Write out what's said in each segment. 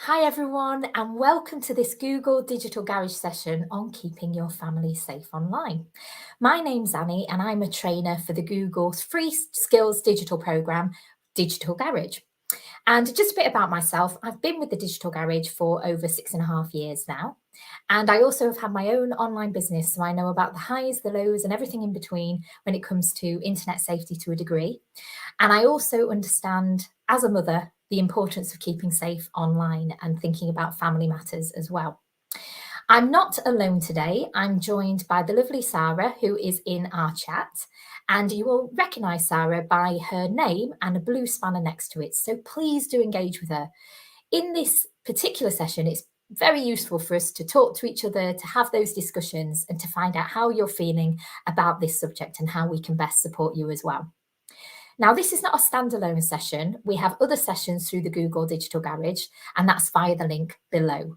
Hi everyone, and welcome to this Google Digital Garage session on keeping your family safe online. My name's Annie and I'm a trainer for the Google's free skills digital program, Digital Garage. And just a bit about myself, I've been with the Digital Garage for over 6.5 years now. And I also have had my own online business, so I know about the highs, the lows, and everything in between when it comes to internet safety to a degree. And I also understand, as a mother, the importance of keeping safe online and thinking about family matters as well. I'm not alone today. I'm joined by the lovely Sarah, who is in our chat. And you will recognise Sarah by her name and a blue spanner next to it. So please do engage with her. In this particular session, it's very useful for us to talk to each other, to have those discussions, and to find out how you're feeling about this subject and how we can best support you as well. Now, this is not a standalone session. We have other sessions through the Google Digital Garage, and that's via the link below.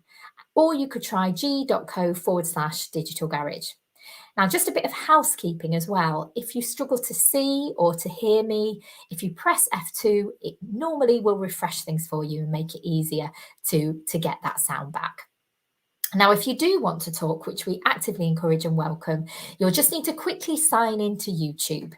Or you could try g.co/digital garage. Now, just a bit of housekeeping as well. If you struggle to see or to hear me, if you press F2, it normally will refresh things for you and make it easier to get that sound back. Now, if you do want to talk, which we actively encourage and welcome, you'll just need to quickly sign into YouTube.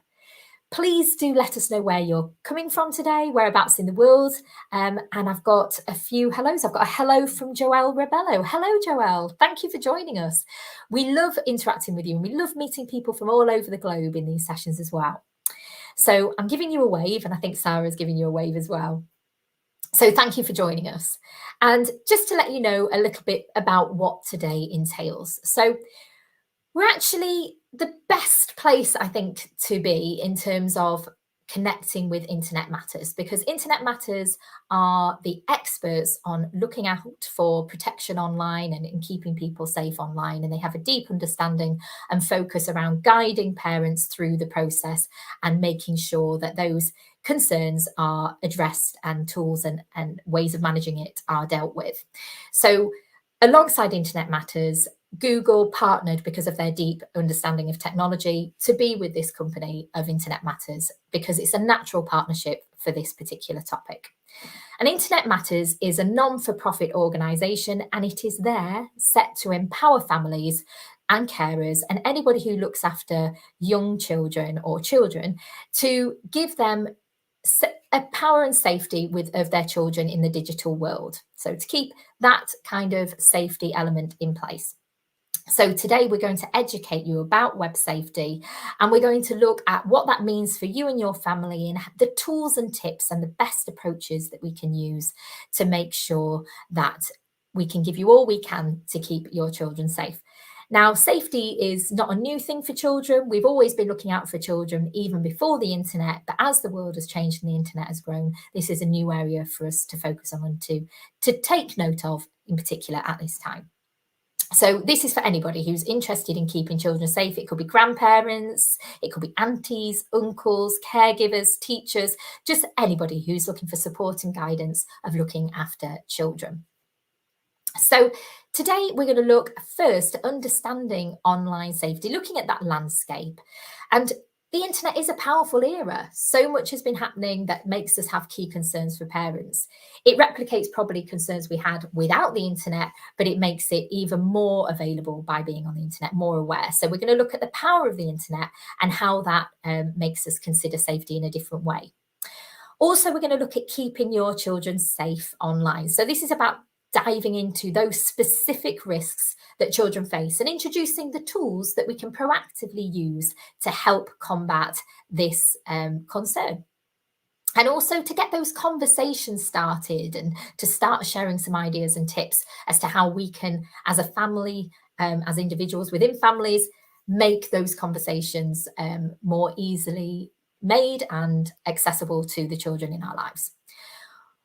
Please do let us know where you're coming from today, whereabouts in the world. And I've got a few hellos. I've got a hello from Joelle Rebello. Hello, Joelle. Thank you for joining us. We love interacting with you and we love meeting people from all over the globe in these sessions as well. So I'm giving you a wave, and I think Sarah's giving you a wave as well. So thank you for joining us. And just to let you know a little bit about what today entails. So we're actually the best place, I think, to be in terms of connecting with Internet Matters, because Internet Matters are the experts on looking out for protection online and in keeping people safe online. And they have a deep understanding and focus around guiding parents through the process and making sure that those concerns are addressed and tools and ways of managing it are dealt with. So alongside Internet Matters, Google partnered, because of their deep understanding of technology, to be with this company of Internet Matters, because it's a natural partnership for this particular topic. And Internet Matters is a non-for-profit organisation, and it is there set to empower families and carers and anybody who looks after young children or children to give them a power and safety of their children in the digital world. So to keep that kind of safety element in place. So today we're going to educate you about web safety, and we're going to look at what that means for you and your family and the tools and tips and the best approaches that we can use to make sure that we can give you all we can to keep your children safe. Now, safety is not a new thing for children. We've always been looking out for children even before the internet, but as the world has changed and the internet has grown, this is a new area for us to focus on and to take note of in particular at this time. So this is for anybody who's interested in keeping children safe. It could be grandparents, it could be aunties, uncles, caregivers, teachers, just anybody who's looking for support and guidance of looking after children. So today we're going to look first at understanding online safety, looking at that landscape. And the internet is a powerful era. So much has been happening that makes us have key concerns for parents. It replicates probably concerns we had without the internet, but it makes it even more available by being on the internet, more aware. So we're going to look at the power of the internet and how that makes us consider safety in a different way. Also, we're going to look at keeping your children safe online. So this is about diving into those specific risks that children face and introducing the tools that we can proactively use to help combat this concern. And also to get those conversations started and to start sharing some ideas and tips as to how we can, as a family, as individuals within families, make those conversations more easily made and accessible to the children in our lives.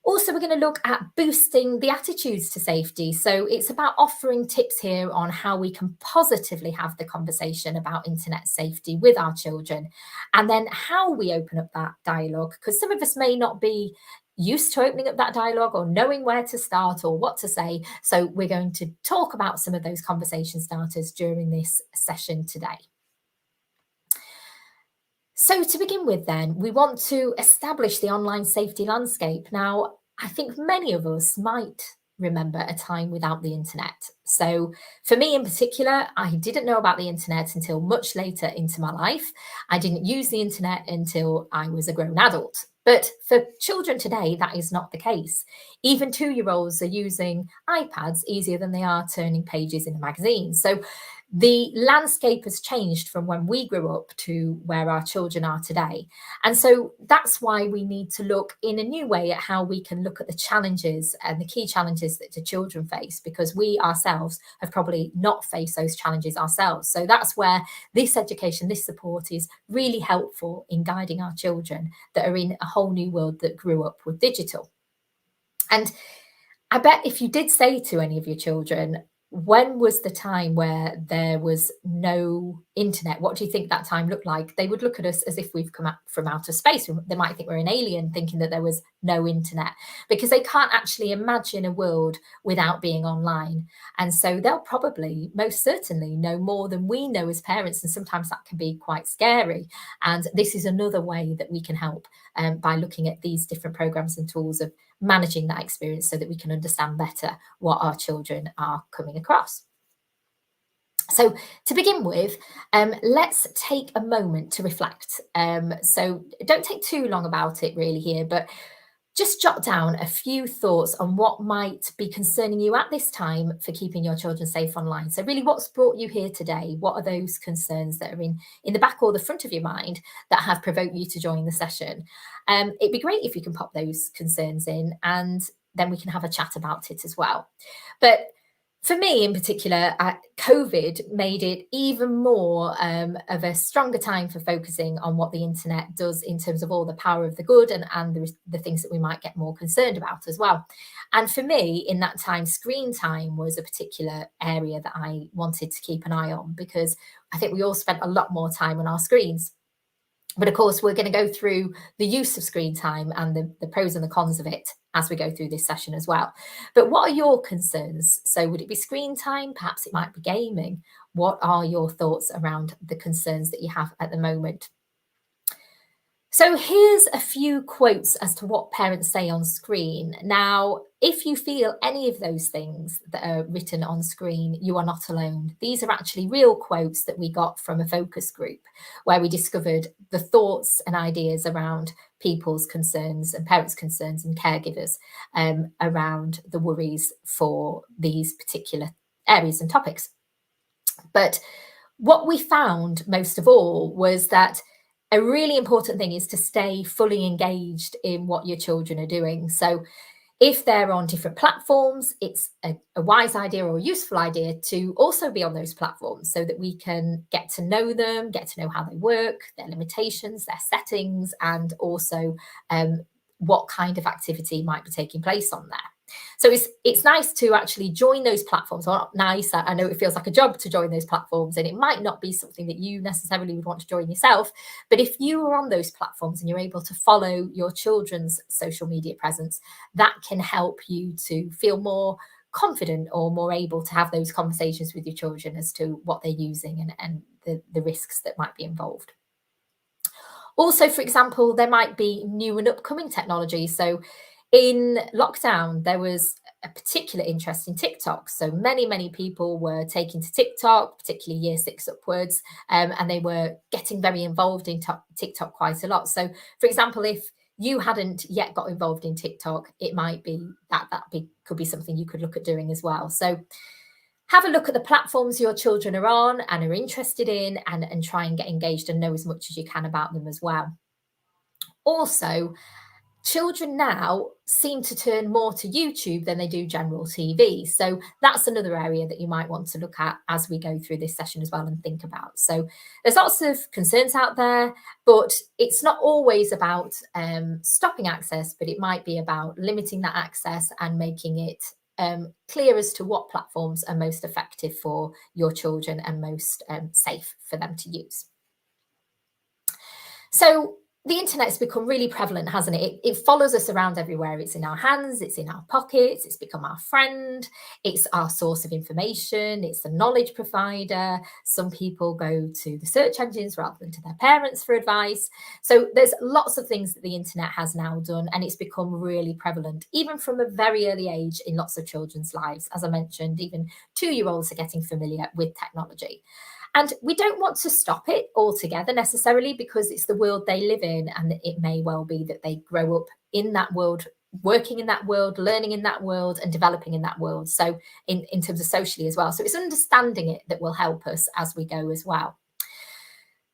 Also, we're going to look at boosting the attitudes to safety. So it's about offering tips here on how we can positively have the conversation about internet safety with our children, and then how we open up that dialogue, because some of us may not be used to opening up that dialogue or knowing where to start or what to say. So we're going to talk about some of those conversation starters during this session today. So to begin with then, we want to establish the online safety landscape. Now, I think many of us might remember a time without the internet. So for me in particular, I didn't know about the internet until much later into my life. I didn't use the internet until I was a grown adult. But for children today, that is not the case. Even 2-year-olds are using iPads easier than they are turning pages in a magazine. So the landscape has changed from when we grew up to where our children are today. And so that's why we need to look in a new way at how we can look at the challenges and the key challenges that the children face, because we ourselves have probably not faced those challenges ourselves. So that's where this education, this support is really helpful in guiding our children that are in a whole new world that grew up with digital. And I bet if you did say to any of your children, when was the time where there was no internet? What do you think that time looked like? They would look at us as if we've come out from outer space. They might think we're an alien, thinking that there was no internet, because they can't actually imagine a world without being online. And so they'll probably, most certainly, know more than we know as parents. And sometimes that can be quite scary. And this is another way that we can help by looking at these different programs and tools of managing that experience so that we can understand better what our children are coming across. So to begin with, let's take a moment to reflect. So don't take too long about it really here, but just jot down a few thoughts on what might be concerning you at this time for keeping your children safe online. So really, what's brought you here today? What are those concerns that are in the back or the front of your mind that have provoked you to join the session? It'd be great if you can pop those concerns in, and then we can have a chat about it as well. But for me in particular, COVID made it even more of a stronger time for focusing on what the internet does in terms of all the power of the good and the things that we might get more concerned about as well. And for me, in that time, screen time was a particular area that I wanted to keep an eye on, because I think we all spent a lot more time on our screens. But of course, we're going to go through the use of screen time and the pros and the cons of it as we go through this session as well. But what are your concerns? So would it be screen time? Perhaps it might be gaming. What are your thoughts around the concerns that you have at the moment? So here's a few quotes as to what parents say on screen. Now, if you feel any of those things that are written on screen, you are not alone. These are actually real quotes that we got from a focus group where we discovered the thoughts and ideas around people's concerns and parents' concerns and caregivers around the worries for these particular areas and topics. But what we found most of all was that a really important thing is to stay fully engaged in what your children are doing. So if they're on different platforms, it's a wise idea or a useful idea to also be on those platforms so that we can get to know them, get to know how they work, their limitations, their settings, and also what kind of activity might be taking place on there. So it's nice to actually join those platforms. Well, not nice, I know it feels like a job to join those platforms, and it might not be something that you necessarily would want to join yourself. But if you are on those platforms and you're able to follow your children's social media presence, that can help you to feel more confident or more able to have those conversations with your children as to what they're using and the risks that might be involved. Also, for example, there might be new and upcoming technology. So in lockdown, there was a particular interest in TikTok. So many people were taking to TikTok, particularly year 6 upwards, and they were getting very involved in TikTok quite a lot. So, for example, if you hadn't yet got involved in TikTok, it might be that could be something you could look at doing as well. So have a look at the platforms your children are on and are interested in, and try and get engaged and know as much as you can about them as well. Also, children now seem to turn more to YouTube than they do general TV. So that's another area that you might want to look at as we go through this session as well and think about. So there's lots of concerns out there, but it's not always about stopping access, but it might be about limiting that access and making it clear as to what platforms are most effective for your children and most safe for them to use. So the internet's become really prevalent, hasn't it? It follows us around everywhere. It's in our hands, it's in our pockets, it's become our friend, it's our source of information, it's a knowledge provider. Some people go to the search engines rather than to their parents for advice. So there's lots of things that the internet has now done, and it's become really prevalent, even from a very early age in lots of children's lives. As I mentioned, even 2-year-olds are getting familiar with technology. And we don't want to stop it altogether necessarily, because it's the world they live in, and it may well be that they grow up in that world, working in that world, learning in that world, and developing in that world. So in terms of socially as well. So it's understanding it that will help us as we go as well.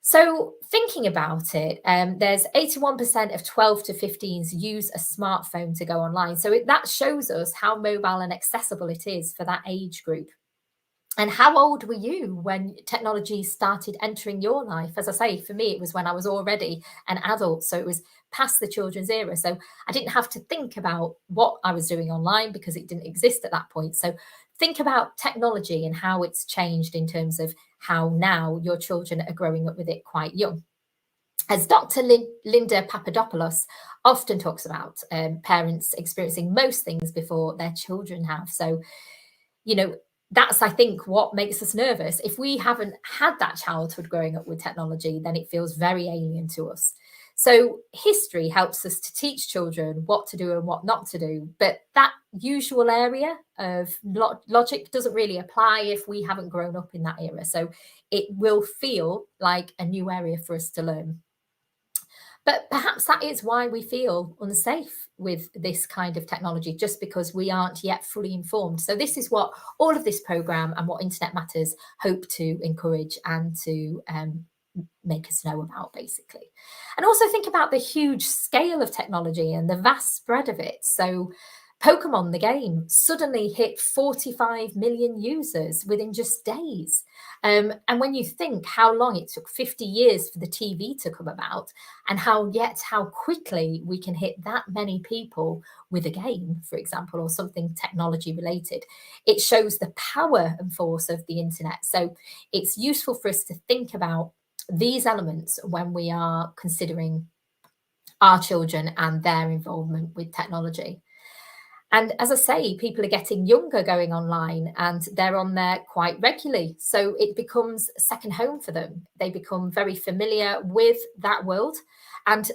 So thinking about it, there's 81% of 12 to 15s use a smartphone to go online. So that shows us how mobile and accessible it is for that age group. And how old were you when technology started entering your life? As I say, for me, it was when I was already an adult. So it was past the children's era. So I didn't have to think about what I was doing online because it didn't exist at that point. So think about technology and how it's changed in terms of how now your children are growing up with it quite young. As Dr. Linda Papadopoulos often talks about, parents experiencing most things before their children have. So, that's, I think, what makes us nervous. If we haven't had that childhood growing up with technology, then it feels very alien to us. So history helps us to teach children what to do and what not to do. But that usual area of logic doesn't really apply if we haven't grown up in that era. So it will feel like a new area for us to learn. But perhaps that is why we feel unsafe with this kind of technology, just because we aren't yet fully informed. So this is what all of this programme and what Internet Matters hope to encourage and to make us know about, basically. And also think about the huge scale of technology and the vast spread of it. So Pokemon, the game, suddenly hit 45 million users within just days. And when you think how long it took 50 years for the TV to come about, and how quickly we can hit that many people with a game, for example, or something technology related, it shows the power and force of the internet. So it's useful for us to think about these elements when we are considering our children and their involvement with technology. And as I say, people are getting younger going online, and they're on there quite regularly. So it becomes a second home for them. They become very familiar with that world. And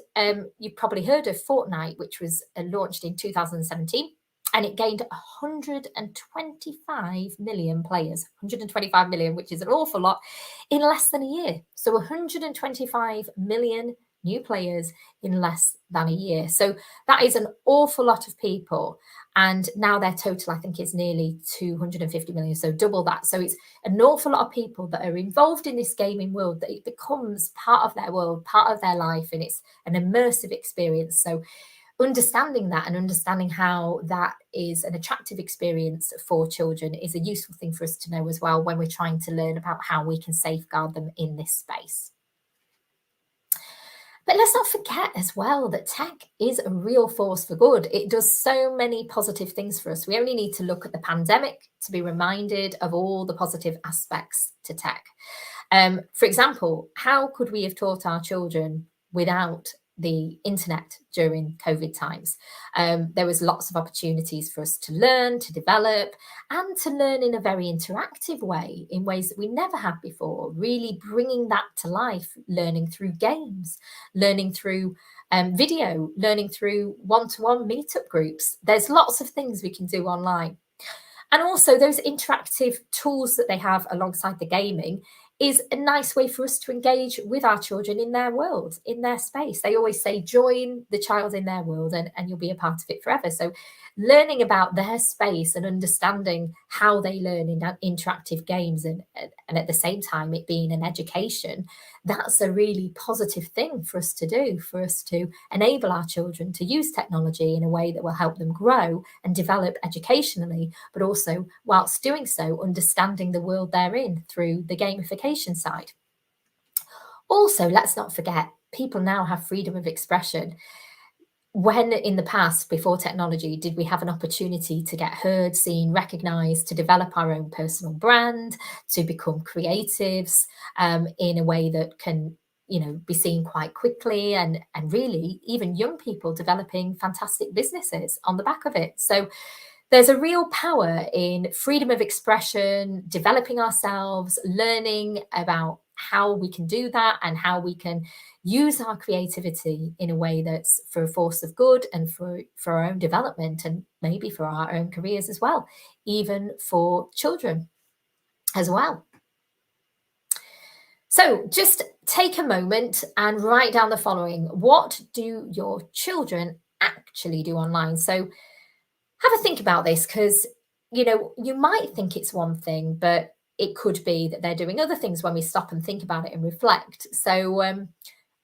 you've probably heard of Fortnite, which was launched in 2017. And it gained 125 million players, 125 million, which is an awful lot, in less than a year. So 125 million new players in less than a year. So that is an awful lot of people. And now their total, I think, is nearly 250 million, so double that. So it's an awful lot of people that are involved in this gaming world, that it becomes part of their world, part of their life, and it's an immersive experience. So understanding that and understanding how that is an attractive experience for children is a useful thing for us to know as well when we're trying to learn about how we can safeguard them in this space. But let's not forget as well that tech is a real force for good. It does so many positive things for us. We only need to look at the pandemic to be reminded of all the positive aspects to tech. For example, how could we have taught our children without the internet during COVID times? There was lots of opportunities for us to learn, to develop, and to learn in a very interactive way, in ways that we never had before, really bringing that to life, learning through games, learning through video, learning through one-to-one meetup groups. There's lots of things we can do online. And also those interactive tools that they have alongside the gaming is a nice way for us to engage with our children in their world, in their space. They always say, join the child in their world and you'll be a part of it forever. So learning about their space and understanding how they learn in interactive games and at the same time it being an education, that's a really positive thing for us to do, for us to enable our children to use technology in a way that will help them grow and develop educationally, but also whilst doing so, understanding the world they're in through the gamification side. Also, let's not forget, people now have freedom of expression. When in the past, before technology, did we have an opportunity to get heard, seen, recognised, to develop our own personal brand, to become creatives in a way that can be seen quite quickly, and really even young people developing fantastic businesses on the back of it. So there's a real power in freedom of expression, developing ourselves, learning about how we can do that and how we can use our creativity in a way that's for a force of good and for our own development, and maybe for our own careers as well, even for children as well. So just take a moment and write down the following. What do your children actually do online? So have a think about this, because you might think it's one thing, but it could be that they're doing other things when we stop and think about it and reflect. So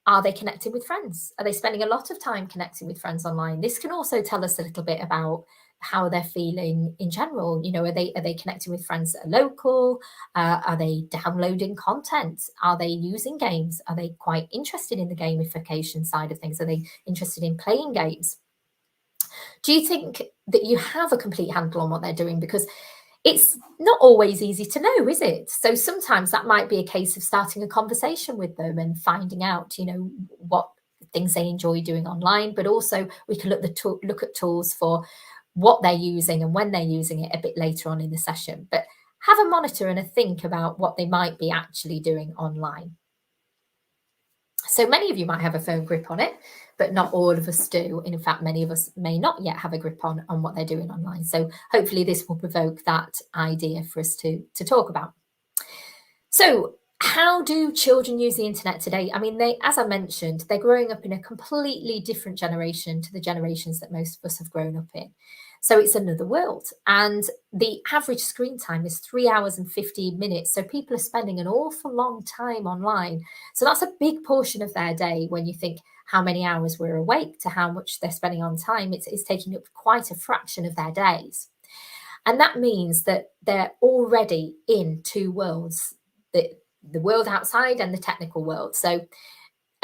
are they connecting with friends? Are they spending a lot of time connecting with friends online? This can also tell us a little bit about how they're feeling in general. Are they connecting with friends that are local? Are they downloading content? Are they using games? Are they quite interested in the gamification side of things? Are they interested in playing games? Do you think that you have a complete handle on what they're doing? Because it's not always easy to know, is it? So sometimes that might be a case of starting a conversation with them and finding out, what things they enjoy doing online. But also we can look at tools for what they're using and when they're using it a bit later on in the session. But have a monitor and a think about what they might be actually doing online. So many of you might have a firm grip on it, but not all of us do. In fact, many of us may not yet have a grip on what they're doing online. So hopefully this will provoke that idea for us to talk about. So how do children use the internet today? I mean, as I mentioned, they're growing up in a completely different generation to the generations that most of us have grown up in. So it's another world. And the average screen time is 3 hours and 15 minutes. So people are spending an awful long time online. So that's a big portion of their day when you think how many hours we're awake to how much they're spending on time. It's taking up quite a fraction of their days. And that means that they're already in two worlds, the world outside and the technical world. So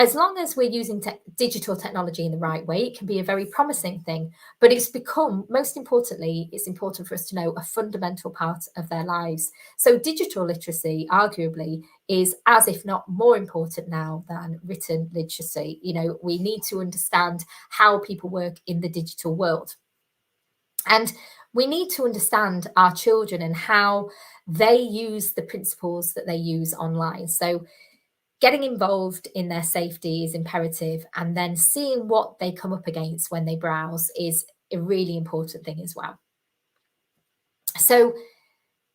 as long as we're using digital technology in the right way, it can be a very promising thing. But it's become, most importantly, it's important for us to know, a fundamental part of their lives. So digital literacy, arguably, is as if not more important now than written literacy. We need to understand how people work in the digital world. And we need to understand our children and how they use the principles that they use online. So getting involved in their safety is imperative, and then seeing what they come up against when they browse is a really important thing as well. So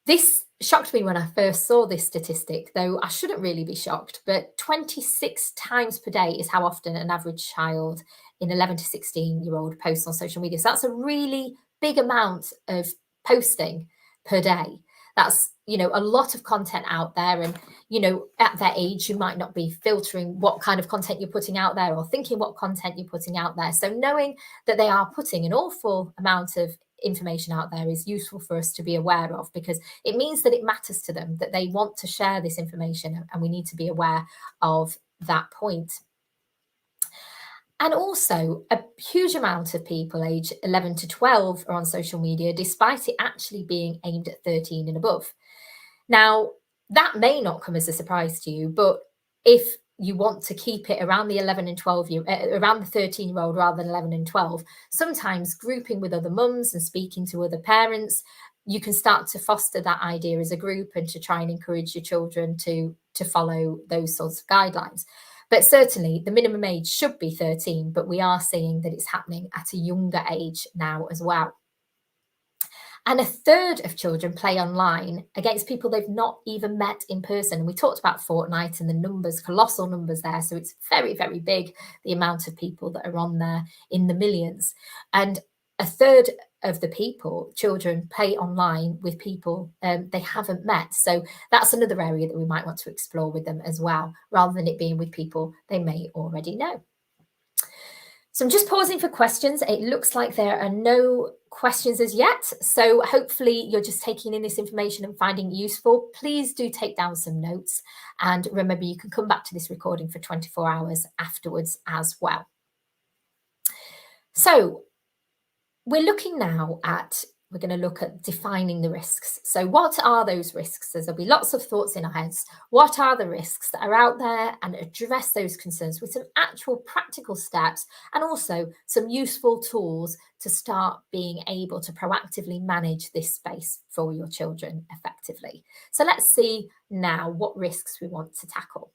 this shocked me when I first saw this statistic, though I shouldn't really be shocked, but 26 times per day is how often an average child in 11 to 16-year-old posts on social media. So that's a really big amount of posting per day. That's, a lot of content out there. And, at their age, you might not be filtering what kind of content you're putting out there or thinking what content you're putting out there. So knowing that they are putting an awful amount of information out there is useful for us to be aware of, because it means that it matters to them, that they want to share this information, and we need to be aware of that point. And also, a huge amount of people aged 11 to 12 are on social media, despite it actually being aimed at 13 and above. Now, that may not come as a surprise to you, but if you want to keep it around the 11 and 12 year, around the 13-year-old rather than 11 and 12, sometimes grouping with other mums and speaking to other parents, you can start to foster that idea as a group and to try and encourage your children to follow those sorts of guidelines. But certainly the minimum age should be 13, but we are seeing that it's happening at a younger age now as well. And a third of children play online against people they've not even met in person. We talked about Fortnite and the numbers, colossal numbers there. So it's very, very big, the amount of people that are on there, in the millions. And a third of the children play online with people they haven't met. So that's another area that we might want to explore with them as well, rather than it being with people they may already know. So I'm just pausing for questions. It looks like there are no questions as yet. So hopefully you're just taking in this information and finding it useful. Please do take down some notes. And remember, you can come back to this recording for 24 hours afterwards as well. So we're looking now at we're going to look at defining the risks. So what are those risks? There'll be lots of thoughts in our heads. What are the risks that are out there, and address those concerns with some actual practical steps and also some useful tools to start being able to proactively manage this space for your children effectively. So let's see now what risks we want to tackle.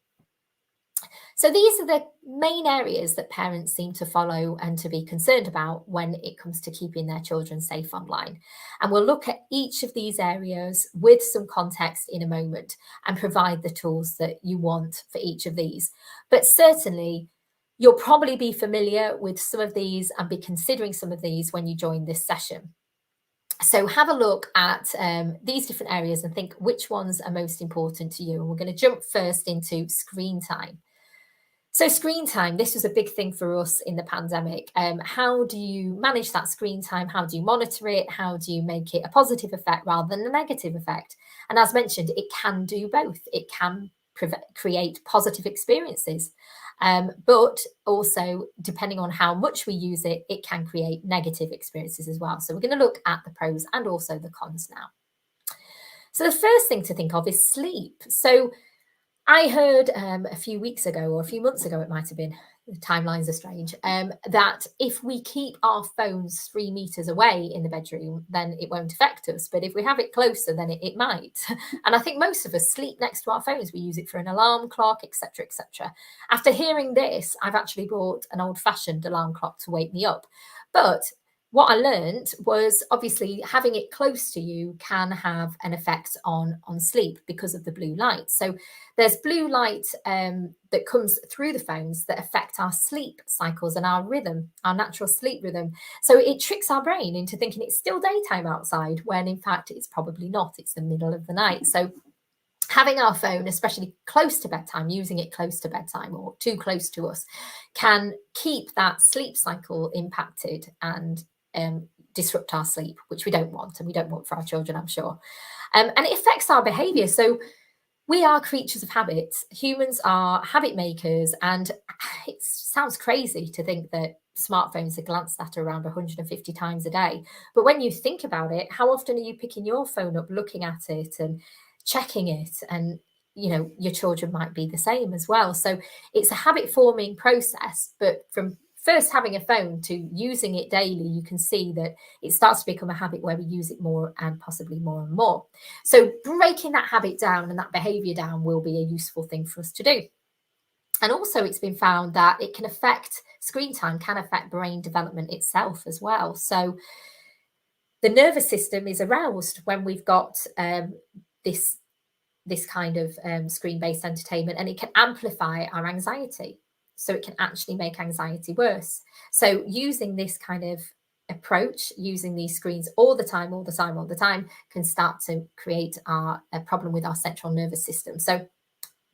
So these are the main areas that parents seem to follow and to be concerned about when it comes to keeping their children safe online. And we'll look at each of these areas with some context in a moment and provide the tools that you want for each of these. But certainly, you'll probably be familiar with some of these and be considering some of these when you join this session. So have a look at these different areas and think which ones are most important to you. And we're going to jump first into screen time. So screen time, this was a big thing for us in the pandemic. How do you manage that screen time? How do you monitor it? How do you make it a positive effect rather than a negative effect? And as mentioned, it can do both. It can create positive experiences, but also, depending on how much we use it, it can create negative experiences as well. So we're going to look at the pros and also the cons now. So the first thing to think of is sleep. So I heard a few weeks ago, or a few months ago, it might have been, the timelines are strange, that if we keep our phones 3 meters away in the bedroom, then it won't affect us. But if we have it closer, then it might. And I think most of us sleep next to our phones. We use it for an alarm clock, etc., etc. After hearing this, I've actually bought an old-fashioned alarm clock to wake me up. But what I learned was obviously having it close to you can have an effect on sleep because of the blue light. So there's blue light that comes through the phones that affect our sleep cycles and our rhythm, our natural sleep rhythm. So it tricks our brain into thinking it's still daytime outside when in fact it's probably not. It's the middle of the night. So having our phone, especially close to bedtime, using it close to bedtime or too close to us, can keep that sleep cycle impacted and disrupt our sleep, which we don't want, and we don't want for our children, I'm sure. And it affects our behavior. So we are creatures of habits. Humans are habit makers, and it sounds crazy to think that smartphones are glanced at around 150 times a day. But when you think about it, how often are you picking your phone up, looking at it and checking it? And your children might be the same as well. So it's a habit forming process, but from first having a phone to using it daily, you can see that it starts to become a habit where we use it more and possibly more and more. So breaking that habit down and that behavior down will be a useful thing for us to do. And also it's been found that it can affect, screen time can affect brain development itself as well. So the nervous system is aroused when we've got this kind of screen-based entertainment, and it can amplify our anxiety. So it can actually make anxiety worse. So using this kind of approach, using these screens all the time, can start to create a problem with our central nervous system. So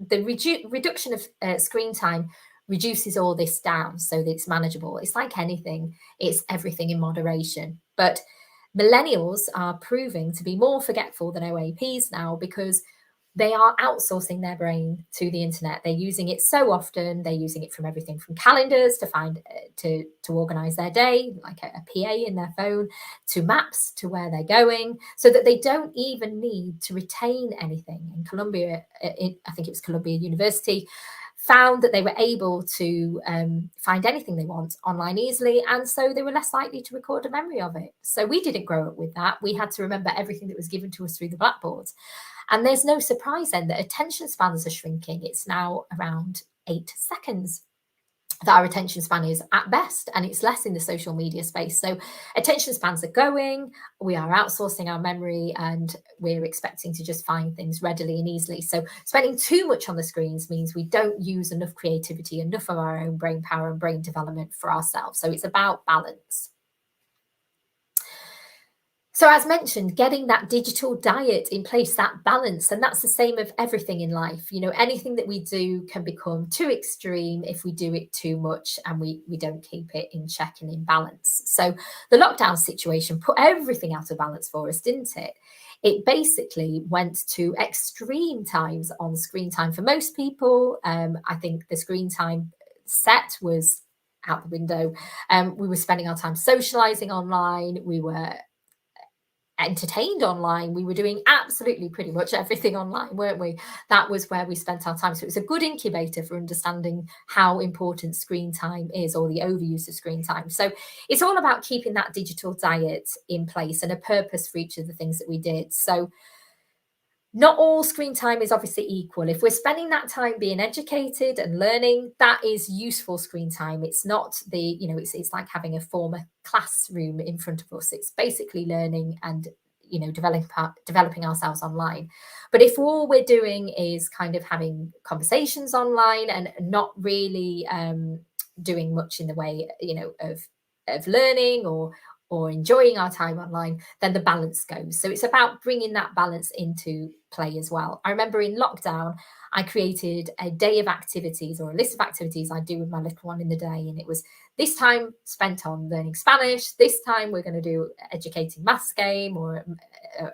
the reduction of screen time reduces all this down so that it's manageable. It's like anything, it's everything in moderation. But millennials are proving to be more forgetful than OAPs now because they are outsourcing their brain to the internet. They're using it so often. They're using it from everything from calendars to find to organize their day, like a PA in their phone, to maps to where they're going, so that they don't even need to retain anything. In Columbia, I think it was Columbia University, found that they were able to find anything they want online easily, and so they were less likely to record a memory of it. So we didn't grow up with that. We had to remember everything that was given to us through the blackboards. And there's no surprise then that attention spans are shrinking. It's now around 8 seconds that our attention span is at best, and it's less in the social media space. So attention spans are going, we are outsourcing our memory, and we're expecting to just find things readily and easily. So spending too much on the screens means we don't use enough creativity, enough of our own brain power and brain development for ourselves. So it's about balance. So as mentioned, getting that digital diet in place, that balance, and that's the same of everything in life. Anything that we do can become too extreme if we do it too much and we don't keep it in check and in balance. So the lockdown situation put everything out of balance for us, didn't it? It basically went to extreme times on screen time for most people. I think the screen time set was out the window. We were spending our time socializing online. We were entertained online. We were doing absolutely pretty much everything online, weren't we? That was where we spent our time. So it was a good incubator for understanding how important screen time is, or the overuse of screen time. So it's all about keeping that digital diet in place and a purpose for each of the things that we did. So not all screen time is obviously equal. If we're spending that time being educated and learning, that is useful screen time. It's not it's like having a former classroom in front of us. It's basically learning and developing ourselves online. But if all we're doing is kind of having conversations online and not really doing much in the way of learning or enjoying our time online, then the balance goes. So it's about bringing that balance into play as well. I remember in lockdown, I created a day of activities, or a list of activities I do with my little one in the day. And it was this time spent on learning Spanish. This time we're going to do educating maths game, or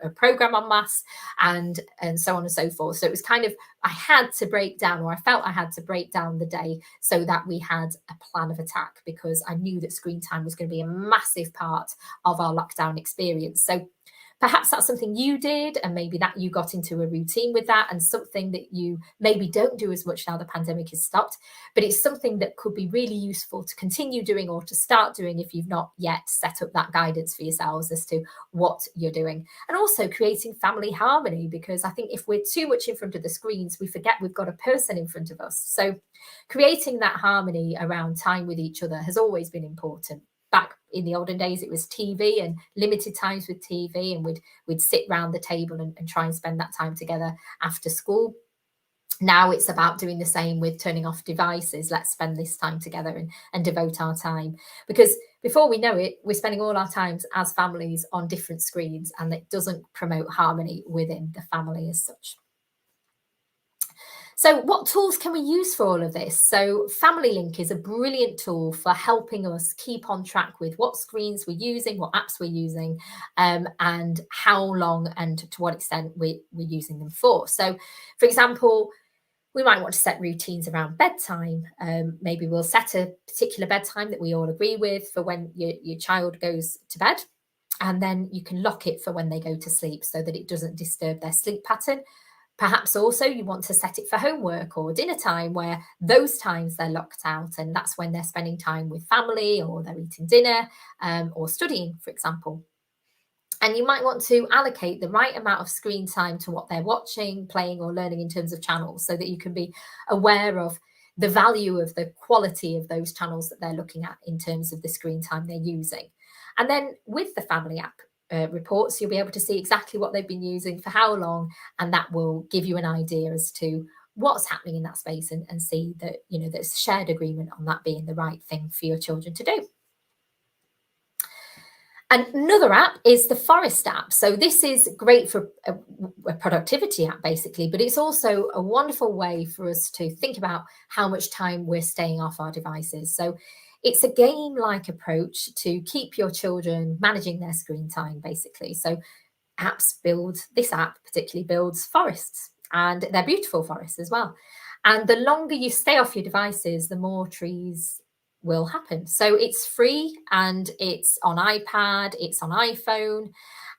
a program on maths, and so on and so forth. So it was kind of, I had to break down, or I felt I had to break down the day so that we had a plan of attack, because I knew that screen time was going to be a massive part of our lockdown experience. So perhaps that's something you did, and maybe that you got into a routine with that, and something that you maybe don't do as much now the pandemic has stopped, but it's something that could be really useful to continue doing, or to start doing if you've not yet set up that guidance for yourselves as to what you're doing. And also creating family harmony, because I think if we're too much in front of the screens, we forget we've got a person in front of us. So creating that harmony around time with each other has always been important. Back in the olden days, it was TV and limited times with TV, and we'd sit round the table and try and spend that time together after school. Now it's about doing the same with turning off devices. Let's spend this time together and devote our time, because before we know it, we're spending all our times as families on different screens, and it doesn't promote harmony within the family as such. So what tools can we use for all of this? So Family Link is a brilliant tool for helping us keep on track with what screens we're using, what apps we're using, and how long and to what extent we're using them for. So, for example, we might want to set routines around bedtime. Maybe we'll set a particular bedtime that we all agree with for when your child goes to bed, and then you can lock it for when they go to sleep so that it doesn't disturb their sleep pattern. Perhaps also you want to set it for homework or dinner time, where those times they're locked out, and that's when they're spending time with family, or they're eating dinner, or studying, for example. And you might want to allocate the right amount of screen time to what they're watching, playing, or learning in terms of channels, so that you can be aware of the value of the quality of those channels that they're looking at in terms of the screen time they're using. And then with the family app reports, you'll be able to see exactly what they've been using, for how long, and that will give you an idea as to what's happening in that space, and see that there's shared agreement on that being the right thing for your children to do. And another app is the Forest app. So this is great for a productivity app, basically, but it's also a wonderful way for us to think about how much time we're staying off our devices. So it's a game-like approach to keep your children managing their screen time, basically. So this app particularly builds forests, and they're beautiful forests as well. And the longer you stay off your devices, the more trees will happen. So it's free, and it's on iPad, it's on iPhone,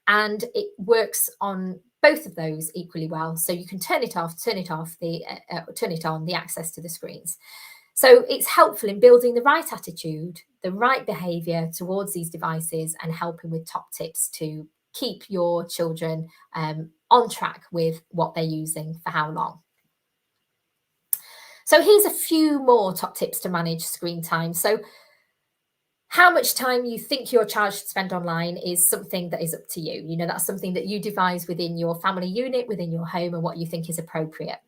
and it works on both of those equally well. So you can turn it off, turn it on, the access to the screens. So it's helpful in building the right attitude, the right behavior towards these devices, and helping with top tips to keep your children on track with what they're using for how long. So here's a few more top tips to manage screen time. So how much time you think your child should spend online is something that is up to you. That's something that you devise within your family unit, within your home, and what you think is appropriate.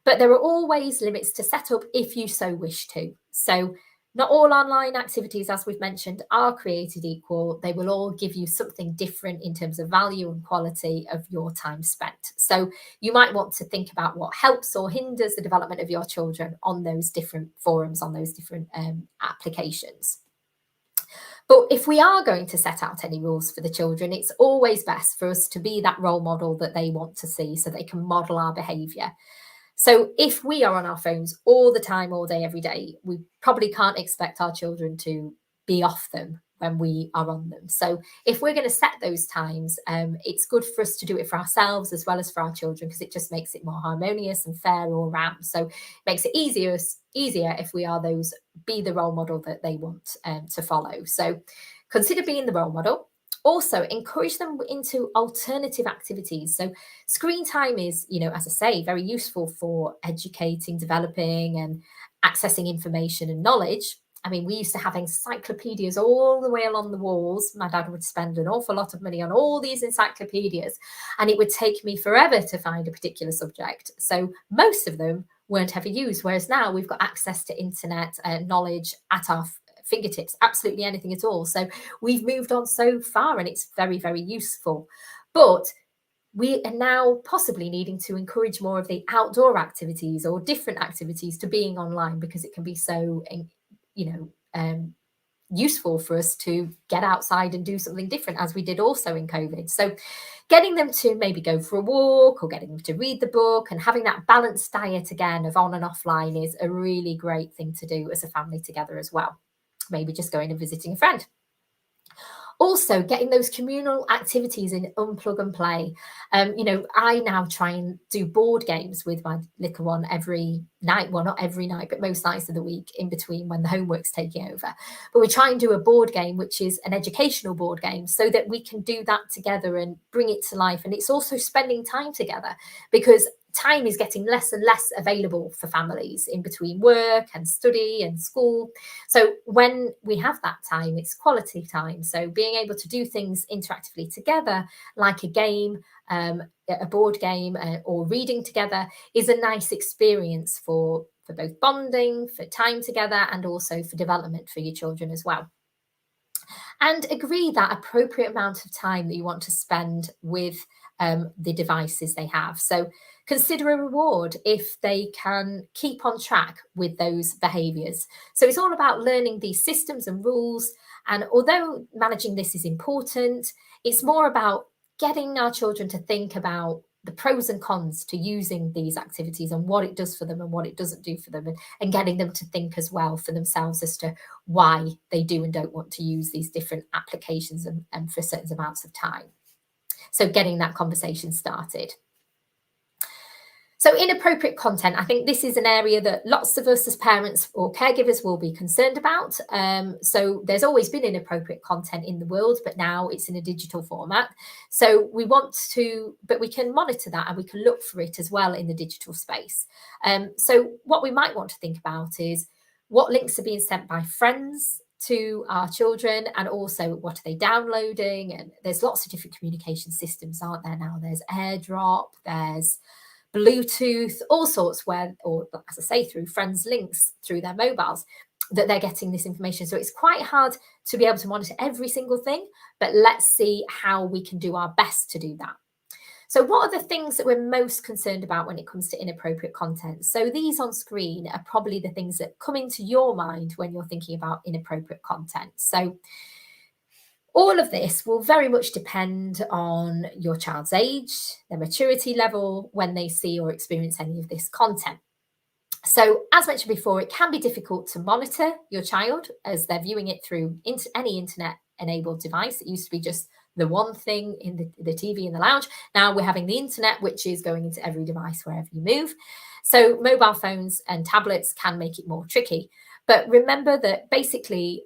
But there are always limits to set up if you so wish to. So not all online activities, as we've mentioned, are created equal. They will all give you something different in terms of value and quality of your time spent. So you might want to think about what helps or hinders the development of your children on those different forums, on those different applications. But if we are going to set out any rules for the children, it's always best for us to be that role model that they want to see, so they can model our behaviour. So if we are on our phones all the time, all day, every day, we probably can't expect our children to be off them when we are on them. So if we're going to set those times, it's good for us to do it for ourselves as well as for our children, because it just makes it more harmonious and fair all around. So it makes it easier if we are be the role model that they want to follow. So consider being the role model. Also, encourage them into alternative activities. So screen time is, as I say, very useful for educating, developing, and accessing information and knowledge. I mean, we used to have encyclopedias all the way along the walls. My dad would spend an awful lot of money on all these encyclopedias, and it would take me forever to find a particular subject. So most of them weren't ever used, whereas now we've got access to internet knowledge at our fingertips, absolutely anything at all. So we've moved on so far, and it's very, very useful. But we are now possibly needing to encourage more of the outdoor activities or different activities to being online, because it can be so, useful for us to get outside and do something different, as we did also in COVID. So getting them to maybe go for a walk, or getting them to read the book, and having that balanced diet again of on and offline is a really great thing to do as a family together as well. Maybe just going and visiting a friend. Also, getting those communal activities in unplug and play. I now try and do board games with my little one every night. Well, not every night, but most nights of the week in between when the homework's taking over. But we try and do a board game, which is an educational board game, so that we can do that together and bring it to life. And it's also spending time together, because time is getting less and less available for families in between work and study and school. So when we have that time, it's quality time. So being able to do things interactively together, like a game, a board game, or reading together, is a nice experience for both bonding, for time together, and also for development for your children as well. And agree that appropriate amount of time that you want to spend with the devices they have. So consider a reward if they can keep on track with those behaviours. So it's all about learning these systems and rules. And although managing this is important, it's more about getting our children to think about the pros and cons to using these activities, and what it does for them and what it doesn't do for them, and getting them to think as well for themselves as to why they do and don't want to use these different applications and for certain amounts of time. So getting that conversation started. So inappropriate content, I think this is an area that lots of us as parents or caregivers will be concerned about. So there's always been inappropriate content in the world, but now it's in a digital format. So we want to, but we can monitor that, and we can look for it as well in the digital space. So what we might want to think about is what links are being sent by friends to our children, and also what are they downloading. And there's lots of different communication systems, aren't there now? There's AirDrop, there's Bluetooth, all sorts, where, or as I say, through friends' links through their mobiles, that they're getting this information. So it's quite hard to be able to monitor every single thing, but let's see how we can do our best to do that. So what are the things that we're most concerned about when it comes to inappropriate content? So these on screen are probably the things that come into your mind when you're thinking about inappropriate content. So all of this will very much depend on your child's age, their maturity level, when they see or experience any of this content. So as mentioned before, it can be difficult to monitor your child as they're viewing it through any internet-enabled device. It used to be just the one thing in the TV in the lounge. Now we're having the internet, which is going into every device wherever you move. So mobile phones and tablets can make it more tricky. But remember that basically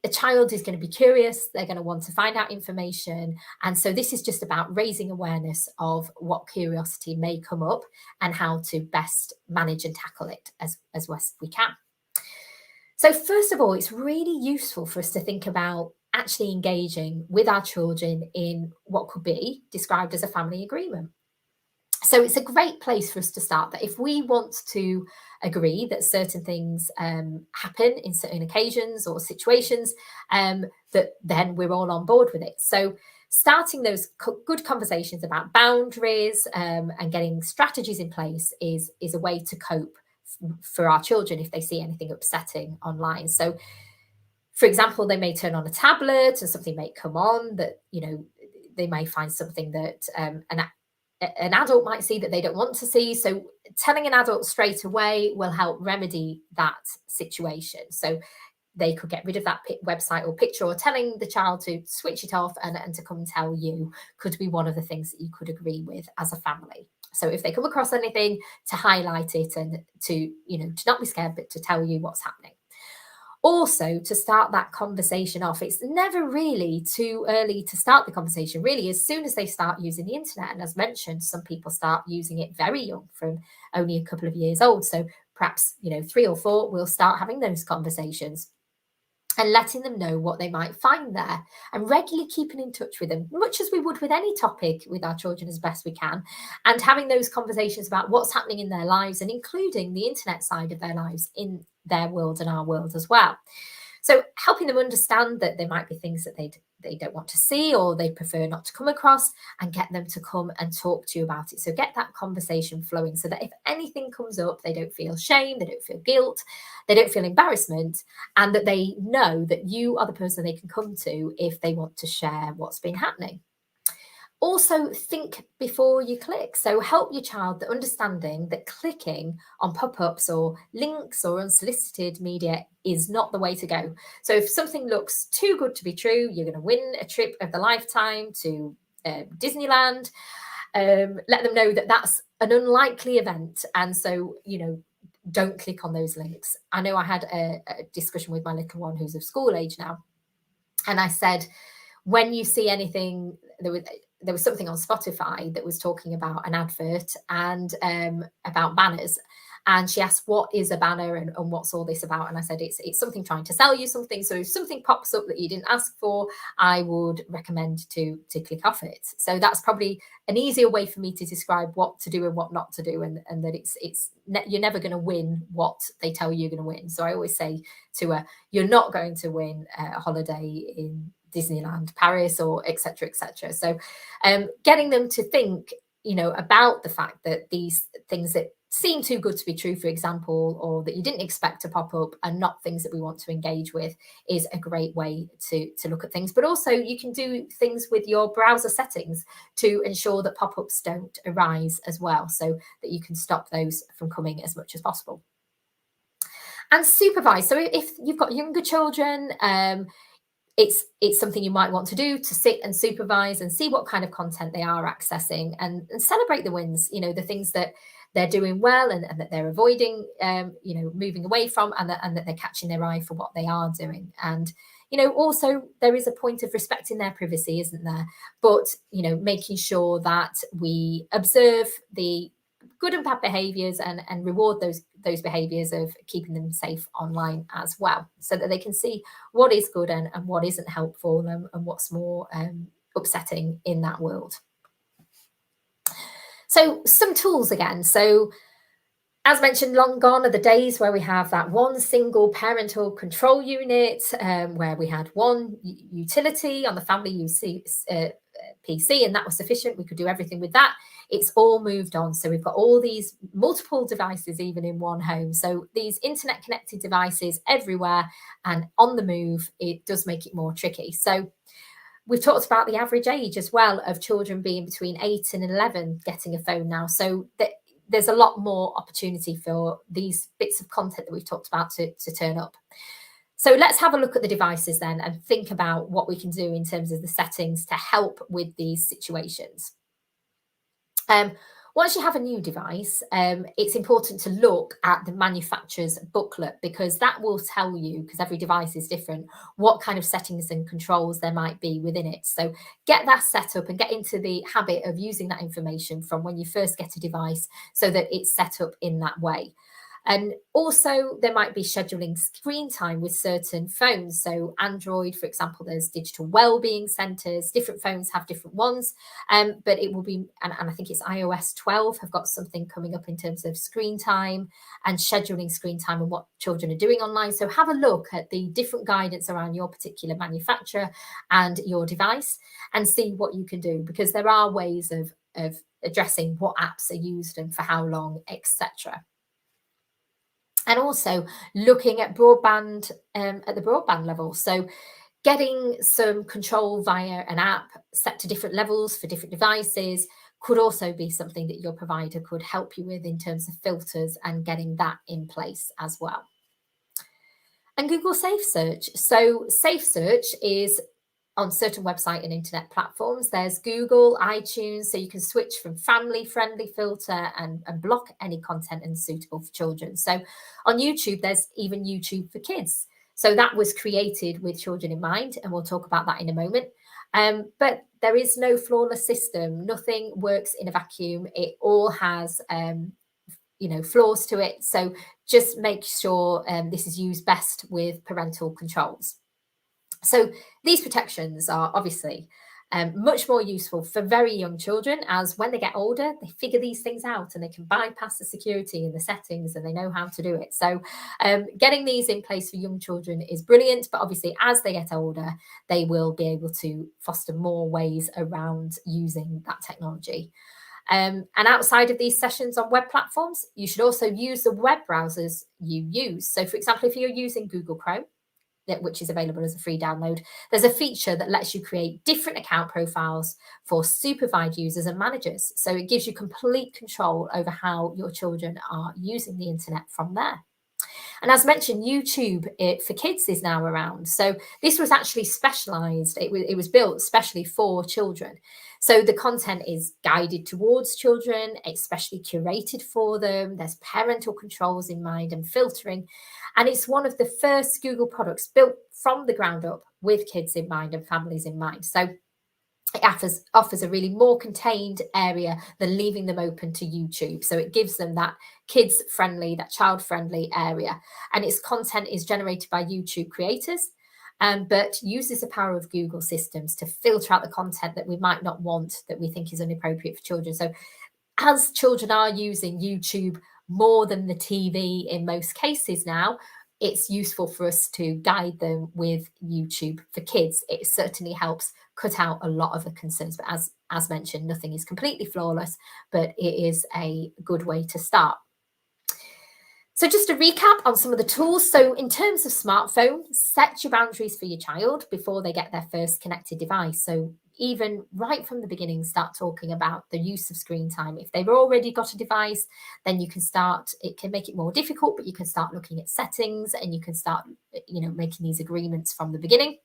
a child is going to be curious, they're going to want to find out information. And so this is just about raising awareness of what curiosity may come up and how to best manage and tackle it as best we can. So first of all, it's really useful for us to think about actually engaging with our children in what could be described as a family agreement. So it's a great place for us to start, that if we want to agree that certain things happen in certain occasions or situations, that then we're all on board with it. So starting those good conversations about boundaries and getting strategies in place is a way to cope for our children if they see anything upsetting online. So for example, they may turn on a tablet and something may come on that, they may find something that an adult might see that they don't want to see. So telling an adult straight away will help remedy that situation. So they could get rid of that website or picture, or telling the child to switch it off and to come and tell you could be one of the things that you could agree with as a family. So if they come across anything, to highlight it and to not be scared, but to tell you what's happening. Also, to start that conversation off, it's never really too early to start the conversation. Really, as soon as they start using the internet, and as mentioned, some people start using it very young, from only a couple of years old. So perhaps 3 or 4, we'll start having those conversations and letting them know what they might find there, and regularly keeping in touch with them, much as we would with any topic with our children, as best we can, and having those conversations about what's happening in their lives, and including the internet side of their lives in their world and our world as well. So helping them understand that there might be things that they don't want to see, or they prefer not to come across, and get them to come and talk to you about it. So get that conversation flowing, so that if anything comes up, they don't feel shame, they don't feel guilt, they don't feel embarrassment, and that they know that you are the person they can come to if they want to share what's been happening. Also, think before you click. So help your child the understanding that clicking on pop-ups or links or unsolicited media is not the way to go. So if something looks too good to be true, you're going to win a trip of the lifetime to Disneyland, let them know that that's an unlikely event. And so, don't click on those links. I know I had a discussion with my little one who's of school age now. And I said, when you see anything, there was something on Spotify that was talking about an advert and about banners. And she asked, what is a banner and what's all this about? And I said, it's something trying to sell you something. So if something pops up that you didn't ask for, I would recommend to click off it. So that's probably an easier way for me to describe what to do and what not to do. And that you're never going to win what they tell you you're going to win. So I always say to her, you're not going to win a holiday in Disneyland, Paris, or etc., etc. So getting them to think, about the fact that these things that seem too good to be true, for example, or that you didn't expect to pop up, are not things that we want to engage with, is a great way to look at things. But also, you can do things with your browser settings to ensure that pop-ups don't arise as well, so that you can stop those from coming as much as possible. And supervise. So if you've got younger children, it's something you might want to do, to sit and supervise and see what kind of content they are accessing, and celebrate the wins, the things that they're doing well and that they're avoiding, moving away from, and that they're catching their eye for what they are doing. And, also there is a point of respecting their privacy, isn't there? But, making sure that we observe the good and bad behaviors and reward those behaviors of keeping them safe online as well, so that they can see what is good and what isn't helpful, and what's more upsetting in that world. So some tools again. So as mentioned, long gone are the days where we have that one single parental control unit, where we had one utility on the family PC, and that was sufficient. We could do everything with that. It's all moved on. So we've got all these multiple devices, even in one home. So these internet connected devices everywhere and on the move, it does make it more tricky. So we've talked about the average age as well of children being between 8 and 11 getting a phone now. So there's a lot more opportunity for these bits of content that we've talked about to turn up. So let's have a look at the devices then and think about what we can do in terms of the settings to help with these situations. Once you have a new device, it's important to look at the manufacturer's booklet, because that will tell you, because every device is different, what kind of settings and controls there might be within it. So get that set up and get into the habit of using that information from when you first get a device, so that it's set up in that way. And also there might be scheduling screen time with certain phones. So Android, for example, there's digital wellbeing centers. Different phones have different ones, but it will be, and I think it's iOS 12 have got something coming up in terms of screen time and scheduling screen time and what children are doing online. So have a look at the different guidance around your particular manufacturer and your device and see what you can do, because there are ways of addressing what apps are used and for how long, etc. And also looking at broadband at the broadband level. So getting some control via an app set to different levels for different devices could also be something that your provider could help you with in terms of filters and getting that in place as well. And Google Safe Search. So Safe Search is on certain website and internet platforms. There's Google, iTunes, so you can switch from family-friendly filter and block any content unsuitable for children. So on YouTube, there's even YouTube for Kids. So that was created with children in mind, and we'll talk about that in a moment. But there is no flawless system. Nothing works in a vacuum. It all has flaws to it. So just make sure this is used best with parental controls. So these protections are obviously much more useful for very young children, as when they get older, they figure these things out and they can bypass the security and the settings and they know how to do it. So getting these in place for young children is brilliant, but obviously as they get older, they will be able to foster more ways around using that technology. And outside of these sessions on web platforms, you should also use the web browsers you use. So for example, if you're using Google Chrome, which is available as a free download, there's a feature that lets you create different account profiles for supervised users and managers. So it gives you complete control over how your children are using the internet from there. And as mentioned, YouTube for Kids is now around. So this was actually specialized. It was built especially for children. So the content is guided towards children, it's specially curated for them. There's parental controls in mind and filtering. And it's one of the first Google products built from the ground up with kids in mind and families in mind. So it offers a really more contained area than leaving them open to YouTube. So it gives them that kids-friendly, that child-friendly area. And its content is generated by YouTube creators, but uses the power of Google systems to filter out the content that we might not want, that we think is inappropriate for children. So as children are using YouTube more than the TV in most cases now, it's useful for us to guide them with YouTube for Kids. It certainly helps cut out a lot of the concerns. But as mentioned, nothing is completely flawless, but it is a good way to start. So just to recap on some of the tools. So in terms of smartphone, set your boundaries for your child before they get their first connected device. So even right from the beginning, start talking about the use of screen time. If they've already got a device, then you can start, it can make it more difficult, but you can start looking at settings and you can start, making these agreements from the beginning.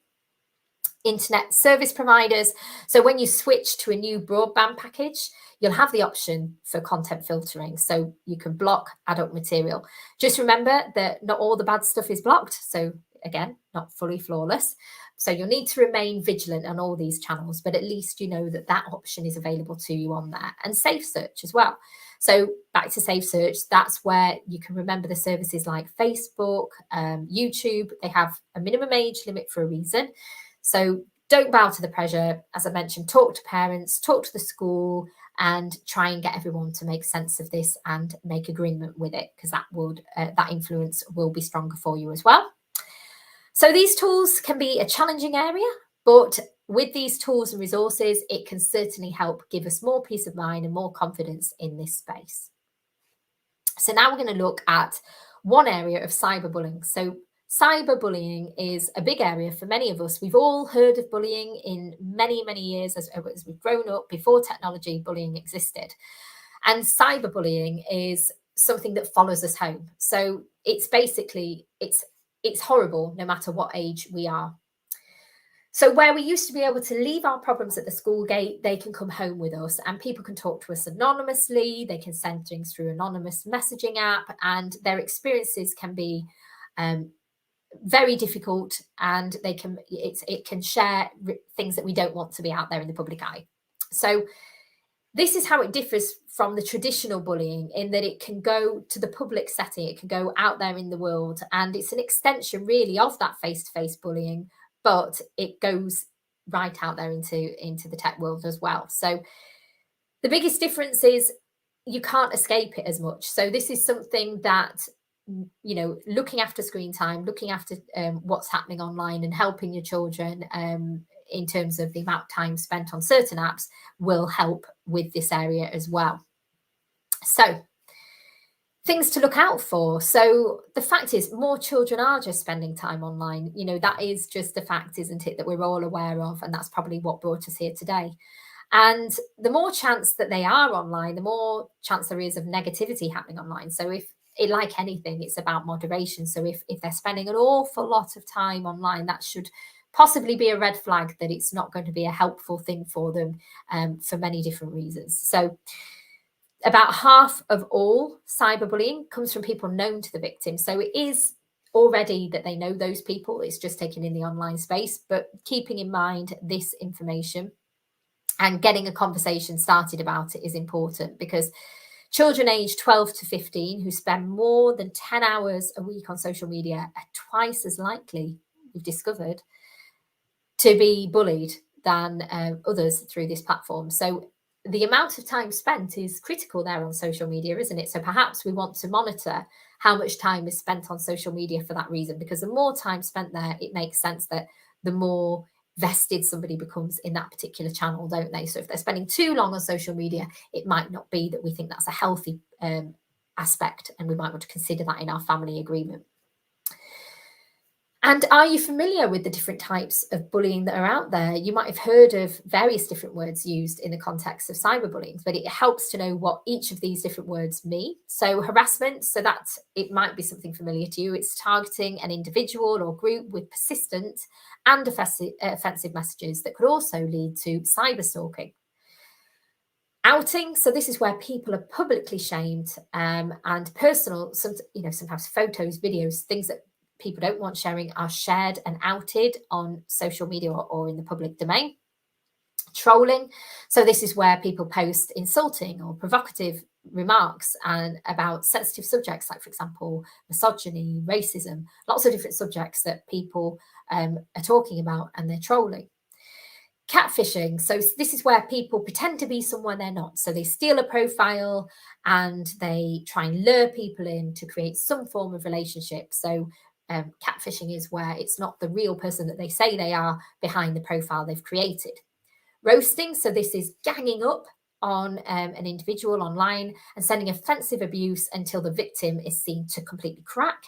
Internet service providers. So when you switch to a new broadband package, you'll have the option for content filtering. So you can block adult material. Just remember that not all the bad stuff is blocked. So again, not fully flawless. So you'll need to remain vigilant on all these channels, but at least you know that that option is available to you on there. And Safe Search as well. So back to Safe Search, that's where you can remember the services like Facebook, YouTube. They have a minimum age limit for a reason. So don't bow to the pressure. As I mentioned, talk to parents, talk to the school, and try and get everyone to make sense of this and make agreement with it, because that influence will be stronger for you as well. So these tools can be a challenging area, but with these tools and resources, it can certainly help give us more peace of mind and more confidence in this space. So now we're going to look at one area of cyberbullying. So cyberbullying is a big area for many of us. We've all heard of bullying in many, many years as we've grown up. Before technology, bullying existed. And cyberbullying is something that follows us home. So it's basically, it's horrible no matter what age we are. So where we used to be able to leave our problems at the school gate, they can come home with us and people can talk to us anonymously. They can send things through anonymous messaging app, and their experiences can be very difficult, and it can share things that we don't want to be out there in the public eye. So this is how it differs from the traditional bullying, in that it can go to the public setting, it can go out there in the world, and it's an extension really of that face-to-face bullying, but it goes right out there into the tech world as well. So the biggest difference is you can't escape it as much. So this is something that, looking after screen time, looking after what's happening online and helping your children in terms of the amount of time spent on certain apps will help with this area as well. So things to look out for. So the fact is, more children are just spending time online. That is just a fact, isn't it, that we're all aware of, and that's probably what brought us here today. And the more chance that they are online, the more chance there is of negativity happening online. So if like anything, it's about moderation. So if they're spending an awful lot of time online, that should possibly be a red flag that it's not going to be a helpful thing for them, for many different reasons. So about half of all cyberbullying comes from people known to the victim. So it is already that they know those people, it's just taken in the online space. But keeping in mind this information and getting a conversation started about it is important, because children aged 12 to 15 who spend more than 10 hours a week on social media are twice as likely, we've discovered, to be bullied than others through this platform. So the amount of time spent is critical there on social media, isn't it? So perhaps we want to monitor how much time is spent on social media for that reason, because the more time spent there, it makes sense that the more vested somebody becomes in that particular channel, don't they? So if they're spending too long on social media, it might not be that we think that's a healthy aspect, and we might want to consider that in our family agreement. And are you familiar with the different types of bullying that are out there? You might have heard of various different words used in the context of cyberbullying, but it helps to know what each of these different words mean. So harassment, so that it might be something familiar to you. It's targeting an individual or group with persistent and offensive messages that could also lead to cyberstalking. Outing, so this is where people are publicly shamed, and personal, sometimes photos, videos, things that people don't want sharing are shared and outed on social media or in the public domain. Trolling, so this is where people post insulting or provocative remarks and about sensitive subjects, like, for example, misogyny, racism, lots of different subjects that people are talking about, and they're trolling. Catfishing, so this is where people pretend to be someone they're not. So they steal a profile and they try and lure people in to create some form of relationship. So catfishing is where it's not the real person that they say they are behind the profile they've created. Roasting, so this is ganging up on an individual online and sending offensive abuse until the victim is seen to completely crack.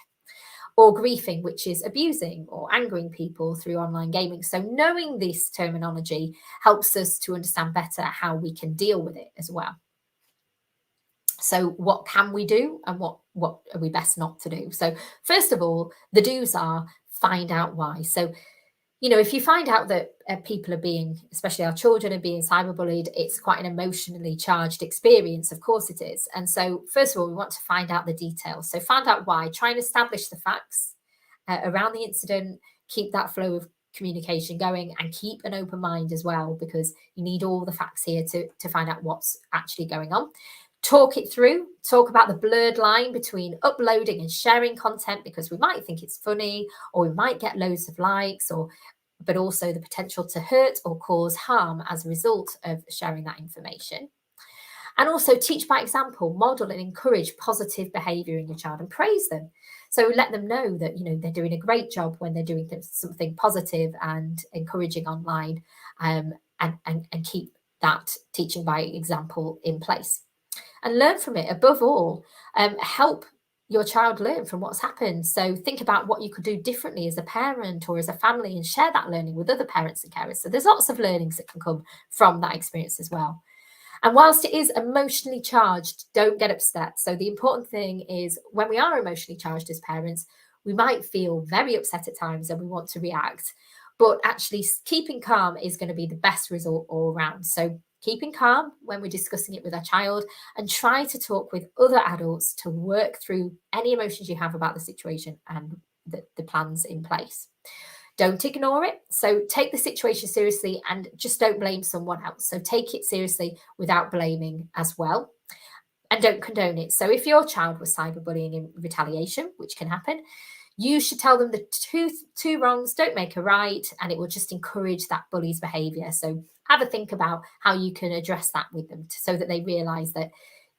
Or griefing, which is abusing or angering people through online gaming. So knowing this terminology helps us to understand better how we can deal with it as well. So what can we do, and what are we best not to do? So first of all, the do's are find out why. So, if you find out that people are being, especially our children, are being cyberbullied, it's quite an emotionally charged experience. Of course it is. And so first of all, we want to find out the details. So find out why, try and establish the facts around the incident, keep that flow of communication going, and keep an open mind as well, because you need all the facts here to find out what's actually going on. Talk it through, talk about the blurred line between uploading and sharing content, because we might think it's funny, or we might get loads of likes, but also the potential to hurt or cause harm as a result of sharing that information. And also teach by example, model and encourage positive behavior in your child and praise them. So let them know that, they're doing a great job when they're doing something positive and encouraging online, and keep that teaching by example in place. And learn from it. Above all, help your child learn from what's happened. So think about what you could do differently as a parent or as a family, and share that learning with other parents and carers. So there's lots of learnings that can come from that experience as well. And whilst it is emotionally charged, don't get upset. So the important thing is, when we are emotionally charged as parents, we might feel very upset at times and we want to react. But actually keeping calm is going to be the best result all around. So keeping calm when we're discussing it with our child, and try to talk with other adults to work through any emotions you have about the situation and the plans in place. Don't ignore it. So take the situation seriously and just don't blame someone else. So take it seriously without blaming as well. And don't condone it. So if your child was cyberbullying in retaliation, which can happen, you should tell them the two wrongs don't make a right, and it will just encourage that bully's behavior. So have a think about how you can address that with them, so that they realize that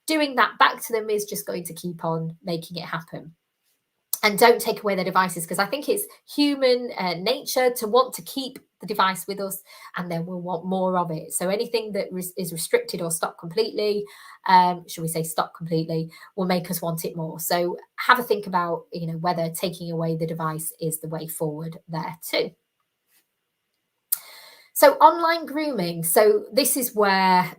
doing that back to them is just going to keep on making it happen. And don't take away their devices, because I think it's human nature to want to keep the device with us, and then we'll want more of it. So anything that is restricted or stopped completely, should we say stop completely, will make us want it more. So have a think about, whether taking away the device is the way forward there too. So online grooming. So this is where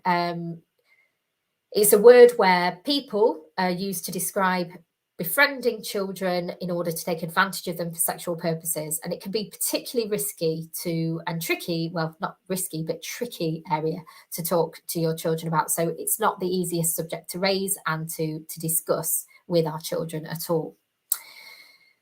it's a word where people use to describe befriending children in order to take advantage of them for sexual purposes. And it can be particularly risky and tricky, well, not risky, but tricky area to talk to your children about. So it's not the easiest subject to raise and to discuss with our children at all.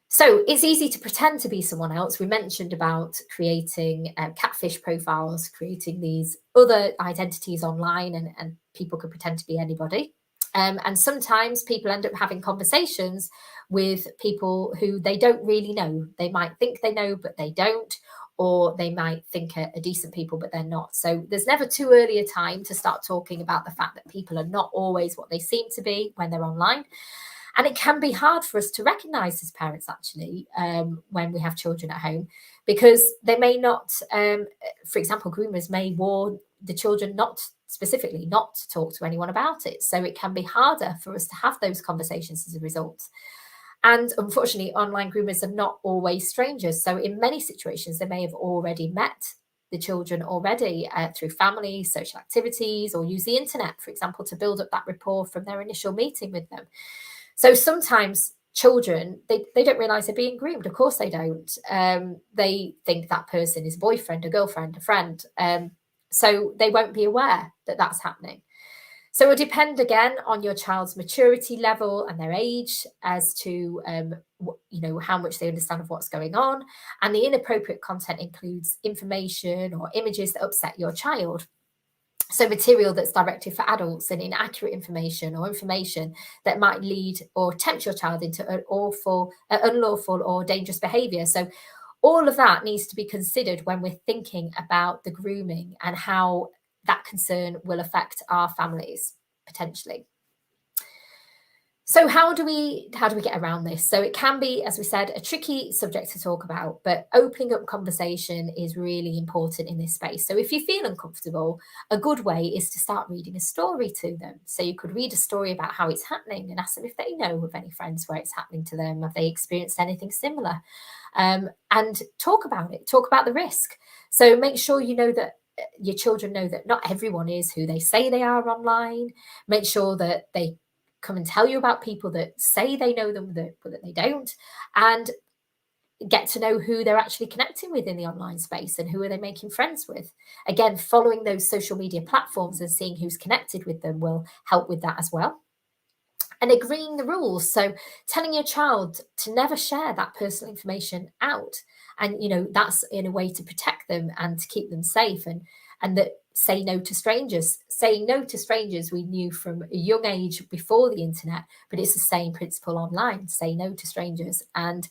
So it's easy to pretend to be someone else. We mentioned about creating catfish profiles, creating these other identities online, and people could pretend to be anybody. And sometimes people end up having conversations with people who they don't really know. They might think they know, but they don't, or they might think are decent people, but they're not. So there's never too early a time to start talking about the fact that people are not always what they seem to be when they're online. And it can be hard for us to recognise as parents, actually, when we have children at home, because they may not, for example, groomers may warn the children not to talk to anyone about it. So it can be harder for us to have those conversations as a result. And unfortunately, online groomers are not always strangers. So in many situations, they may have already met the children already through family, social activities, or use the internet, for example, to build up that rapport from their initial meeting with them. So sometimes children, they don't realise they're being groomed. Of course they don't. They think that person is a boyfriend, a girlfriend, a friend. So they won't be aware that that's happening. So it will depend again on your child's maturity level and their age as to how much they understand of what's going on. And the inappropriate content includes information or images that upset your child. So material that's directed for adults and inaccurate information or information that might lead or tempt your child into unlawful or dangerous behaviour. So all of that needs to be considered when we're thinking about the grooming and how that concern will affect our families potentially. So how do we get around this? So it can be, as we said, a tricky subject to talk about, but opening up conversation is really important in this space. So if you feel uncomfortable, a good way is to start reading a story to them. So you could read a story about how it's happening and ask them if they know of any friends where it's happening to them. Have they experienced anything similar? And talk about it, talk about the risk. So make sure you know that your children know that not everyone is who they say they are online. Make sure that they come and tell you about people that say they know them, but that they don't, and get to know who they're actually connecting with in the online space and who are they making friends with. Again, following those social media platforms and seeing who's connected with them will help with that as well. And agreeing the rules. So telling your child to never share that personal information out. And, that's in a way to protect them and to keep them safe, and that say no to strangers. Saying no to strangers we knew from a young age before the internet, but it's the same principle online. Say no to strangers, and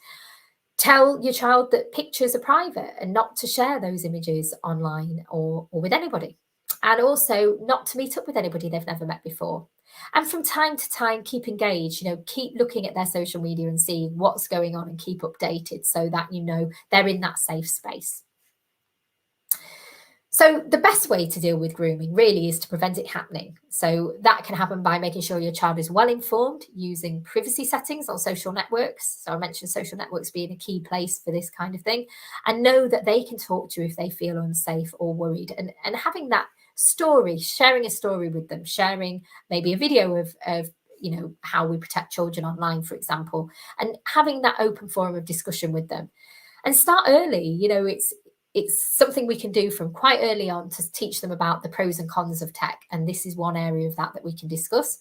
tell your child that pictures are private and not to share those images online or with anybody. And also not to meet up with anybody they've never met before. And from time to time, keep engaged, keep looking at their social media and seeing what's going on and keep updated so that they're in that safe space. So the best way to deal with grooming really is to prevent it happening. So that can happen by making sure your child is well informed, using privacy settings on social networks. So I mentioned social networks being a key place for this kind of thing, and know that they can talk to you if they feel unsafe or worried, and having that story, sharing a story with them, sharing maybe a video of how we protect children online, for example, and having that open forum of discussion with them. And start early. It's something we can do from quite early on to teach them about the pros and cons of tech. And this is one area of that we can discuss.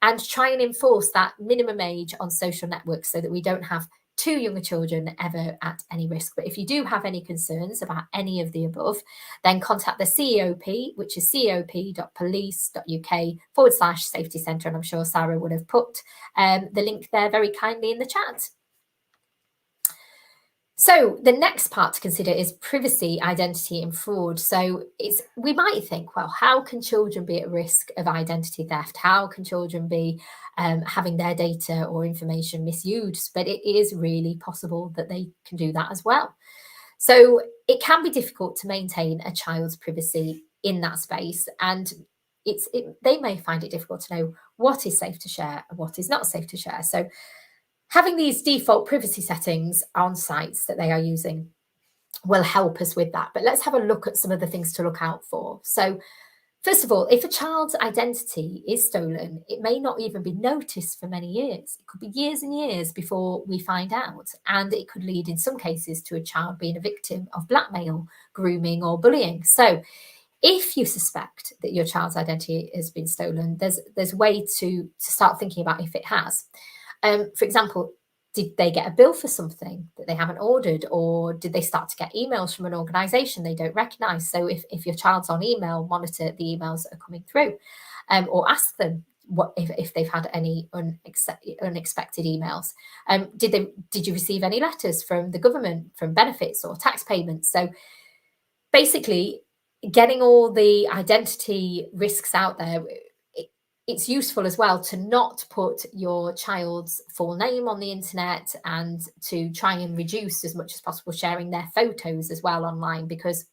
And try and enforce that minimum age on social networks so that we don't have too young children ever at any risk. But if you do have any concerns about any of the above, then contact the CEOP, which is ceop.police.uk/safety centre. And I'm sure Sarah would have put the link there very kindly in the chat. So the next part to consider is privacy, identity and fraud. So we might think, well, how can children be at risk of identity theft? How can children be having their data or information misused? But it is really possible that they can do that as well. So it can be difficult to maintain a child's privacy in that space. And they may find it difficult to know what is safe to share and what is not safe to share. So having these default privacy settings on sites that they are using will help us with that. But let's have a look at some of the things to look out for. So First of all, if a child's identity is stolen, it may not even be noticed for many years. It could be years and years before we find out. And it could lead, in some cases, to a child being a victim of blackmail, grooming, or bullying. So if you suspect that your child's identity has been stolen, there's a way to start thinking about if it has. For example, did they get a bill for something that they haven't ordered, or did they start to get emails from an organization they don't recognize? So if your child's on email, monitor the emails that are coming through, or ask them what if they've had any unexpected emails. Did you receive any letters from the government, from benefits or tax payments? So basically, getting all the identity risks out there, it's useful as well to not put your child's full name on the internet, and to try and reduce as much as possible sharing their photos as well online, because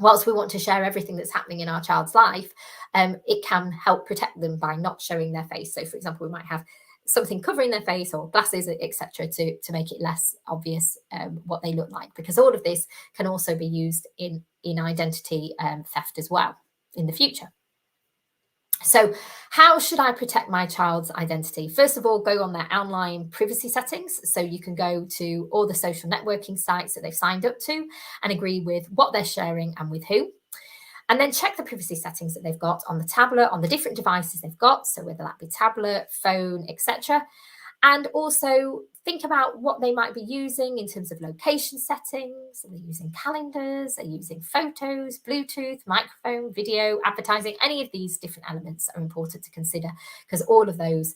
whilst we want to share everything that's happening in our child's life, it can help protect them by not showing their face. So for example, we might have something covering their face or glasses, etc., to make it less obvious what they look like, because all of this can also be used in identity theft as well in the future. So how should I protect my child's identity? First of all, go on their online privacy settings. So you can go to all the social networking sites that they've signed up to and agree with what they're sharing and with who. And then check the privacy settings that they've got on the tablet, on the different devices they've got. So whether that be tablet, phone, etc. And also think about what they might be using in terms of location settings. Are they using calendars? Are they using photos, Bluetooth, microphone, video, advertising? Any of these different elements are important to consider, because all of those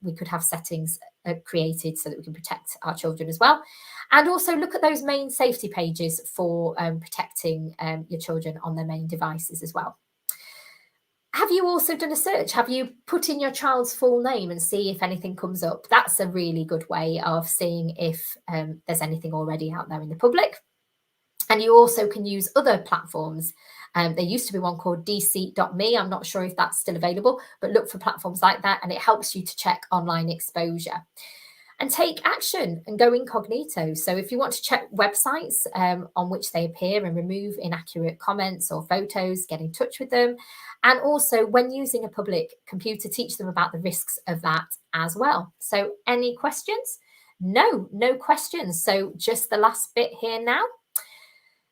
we could have settings created so that we can protect our children as well. And also look at those main safety pages for protecting your children on their main devices as well. Have you also done a search? Have you put in your child's full name and see if anything comes up? That's a really good way of seeing if there's anything already out there in the public. And you also can use other platforms. There used to be one called dseat.me. I'm not sure if that's still available, but look for platforms like that, and it helps you to check online exposure. And take action and go incognito. So if you want to check websites on which they appear and remove inaccurate comments or photos, get in touch with them. And also, when using a public computer, teach them about the risks of that as well. So any questions? No questions. So just the last bit here now.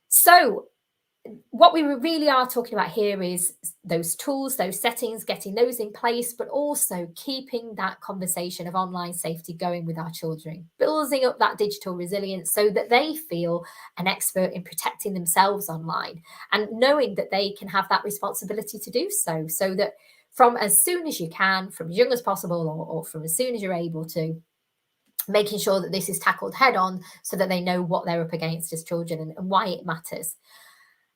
So what we really are talking about here is those tools, those settings, getting those in place, but also keeping that conversation of online safety going with our children, building up that digital resilience so that they feel an expert in protecting themselves online, and knowing that they can have that responsibility to do so, so that from as soon as you can, from as young as possible, or from as soon as you're able to, making sure that this is tackled head on so that they know what they're up against as children and why it matters.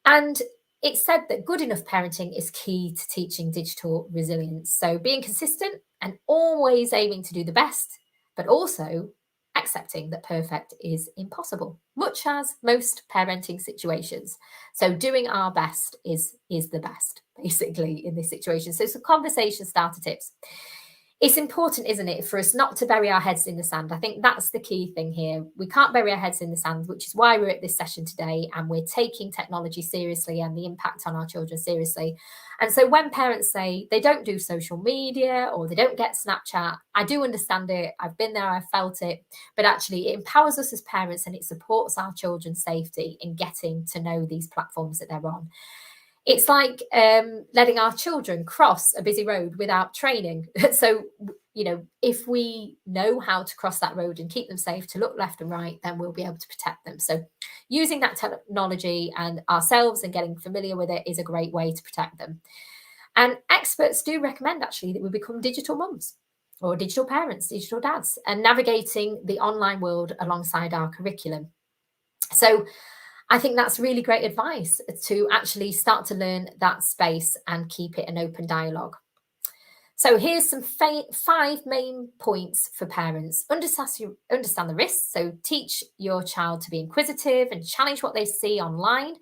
And it's said that good enough parenting is key to teaching digital resilience. So being consistent and always aiming to do the best, but also accepting that perfect is impossible, much as most parenting situations. So doing our best is the best, basically, in this situation. So some conversation starter tips. It's important, isn't it, for us not to bury our heads in the sand. I think that's the key thing here. We can't bury our heads in the sand, which is why we're at this session today, and we're taking technology seriously and the impact on our children seriously. And so when parents say they don't do social media or they don't get Snapchat, I do understand it. I've been there, I've felt it. But actually, it empowers us as parents and it supports our children's safety in getting to know these platforms that they're on. It's like letting our children cross a busy road without training. So, if we know how to cross that road and keep them safe, to look left and right, then we'll be able to protect them. So using that technology and ourselves and getting familiar with it is a great way to protect them. And experts do recommend actually that we become digital mums or digital parents, digital dads, and navigating the online world alongside our curriculum. So I think that's really great advice, to actually start to learn that space and keep it an open dialogue. So here's some 5 main points for parents. Understand the risks. So teach your child to be inquisitive and challenge what they see online,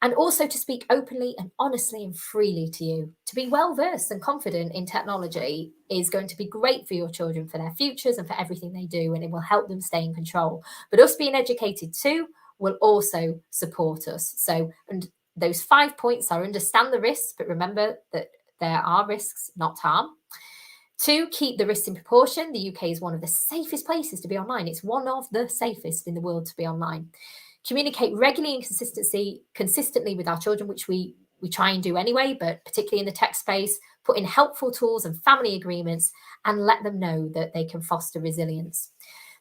and also to speak openly and honestly and freely to you. To be well-versed and confident in technology is going to be great for your children, for their futures and for everything they do, and it will help them stay in control. But us being educated too will also support us. So, and those 5 points are: understand the risks, but remember that there are risks, not harm. 2, keep the risks in proportion. The UK is one of the safest places to be online. It's one of the safest in the world to be online. Communicate regularly and consistently with our children, which we try and do anyway, but particularly in the tech space, put in helpful tools and family agreements and let them know that they can foster resilience.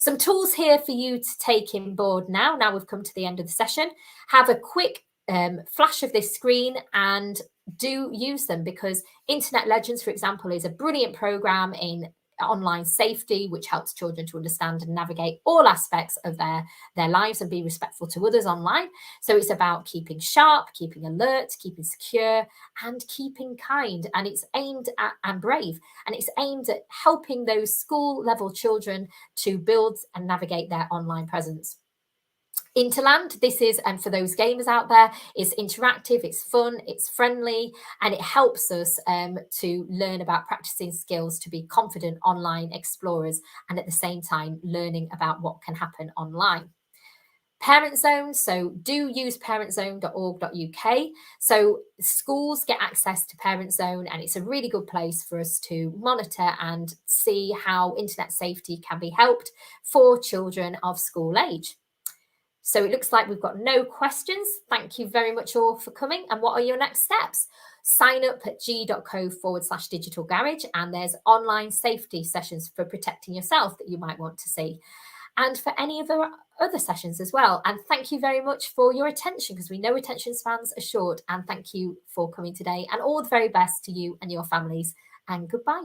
Some tools here for you to take in board now. Now we've come to the end of the session. Have a quick flash of this screen and do use them, because Internet Legends, for example, is a brilliant program in online safety, which helps children to understand and navigate all aspects of their lives and be respectful to others online. So it's about keeping sharp, keeping alert, keeping secure, and keeping kind. And it's aimed at, and brave, and it's aimed at helping those school level children to build and navigate their online presence. Interland, this is, and for those gamers out there, is interactive, it's fun, it's friendly, and it helps us to learn about practicing skills to be confident online explorers, and at the same time learning about what can happen online. Parent Zone, so do use parentzone.org.uk. So schools get access to Parent Zone, and it's a really good place for us to monitor and see how internet safety can be helped for children of school age. So it looks like we've got no questions. Thank you very much all for coming. And what are your next steps? Sign up at g.co/digital garage, and there's online safety sessions for protecting yourself that you might want to see, and for any of the other sessions as well. And thank you very much for your attention, because we know attention spans are short. And thank you for coming today, and all the very best to you and your families, and goodbye.